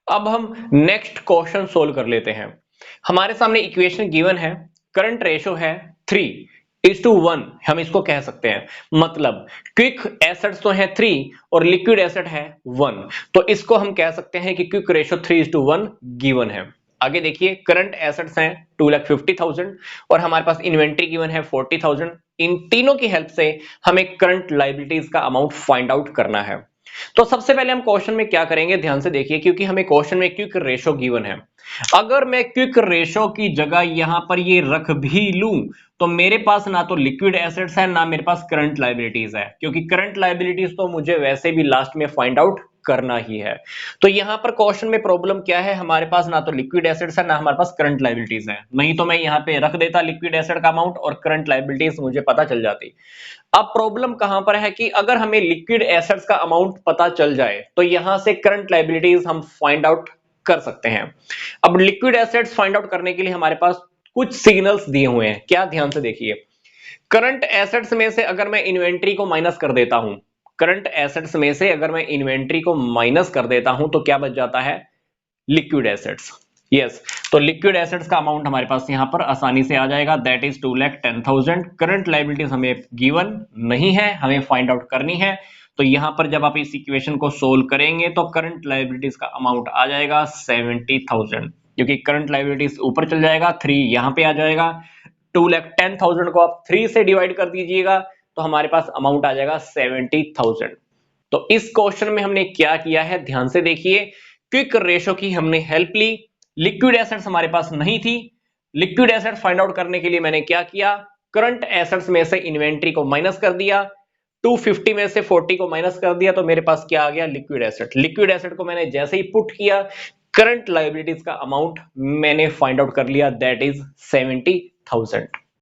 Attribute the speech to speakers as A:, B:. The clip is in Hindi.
A: अब हम नेक्स्ट क्वेश्चन सोल्व कर लेते हैं। हमारे सामने इक्वेशन गिवन है, करंट रेशो है 3:1, हम इसको कह सकते हैं। मतलब क्विक एसेट्स तो है 3 और लिक्विड एसेट है 1, तो इसको हम कह सकते हैं कि क्विक रेशो 3:1 गिवन है। आगे देखिए, करंट एसेट्स हैं 2,50,000 और हमारे पास इन्वेंट्री गिवन है 40,000। इन तीनों की हेल्प से हमें करंट लायबिलिटीज का अमाउंट फाइंड आउट करना है। तो सबसे पहले हम क्वेश्चन में क्या करेंगे, ध्यान से देखिए, क्योंकि हमें क्वेश्चन में क्विक रेशो गिवन है। अगर मैं क्विक रेशो की जगह यहां पर ये रख भी लूं तो मेरे पास ना तो लिक्विड एसेट्स है ना मेरे पास करंट लायबिलिटीज है, क्योंकि करंट लायबिलिटीज तो मुझे वैसे भी लास्ट में फाइंड आउट करना ही है। तो यहां पर क्वेश्चन में प्रॉब्लम क्या है, हमारे पास ना तो लिक्विड एसेट्स है ना हमारे पास करंट लायबिलिटीज है। नहीं तो मैं यहां पे रख देता लिक्विड एसेट का अमाउंट और करंट लायबिलिटीज मुझे पता चल जाती। अब प्रॉब्लम कहां पर है कि अगर हमें लिक्विड एसेट्स का अमाउंट पता चल जाए तो यहां से करंट लायबिलिटीज हम फाइंड आउट कर सकते हैं। अब लिक्विड एसेट्स फाइंड आउट करने के लिए हमारे पास कुछ सिग्नल्स दिए हुए हैं, क्या, ध्यान से देखिए। करंट एसेट्स में से अगर मैं इन्वेंट्री को माइनस कर देता हूं, करंट एसेट्स में से अगर मैं इन्वेंट्री को माइनस कर देता हूं तो क्या बच जाता है, लिक्विड एसेट्स। यस, तो लिक्विड एसेट्स का अमाउंट हमारे पास यहां पर आसानी से आ जाएगा, दैट इज 2,10,000। करंट लायबिलिटीज हमें गिवन नहीं है, हमें फाइंड आउट करनी है। तो यहां पर जब आप इस इक्वेशन को सोल्व करेंगे तो करंट लायबिलिटीज का अमाउंट आ जाएगा 70,000, क्योंकि करंट लायबिलिटीज ऊपर चल जाएगा, 3 यहां पे आ जाएगा। 2,10,000 को आप 3 से डिवाइड कर दीजिएगा तो हमारे पास अमाउंट आ जाएगा 70,000। तो इस क्वेश्चन में हमने क्या किया है, ध्यान से देखिए। क्विक रेशो की हमने हेल्प ली, लिक्विड एसेट्स हमारे पास नहीं थी। लिक्विड एसेट्स फाइंड आउट करने के लिए मैंने क्या किया, करंट एसेट्स में से इन्वेंट्री को माइनस कर दिया, 250 में से 40 को माइनस कर दिया तो मेरे पास क्या आ गया, लिक्विड एसेट। लिक्विड एसेट को मैंने जैसे ही पुट किया, करंट लायबिलिटीज का अमाउंट मैंने फाइंड आउट कर लिया, दैट इज 70,000।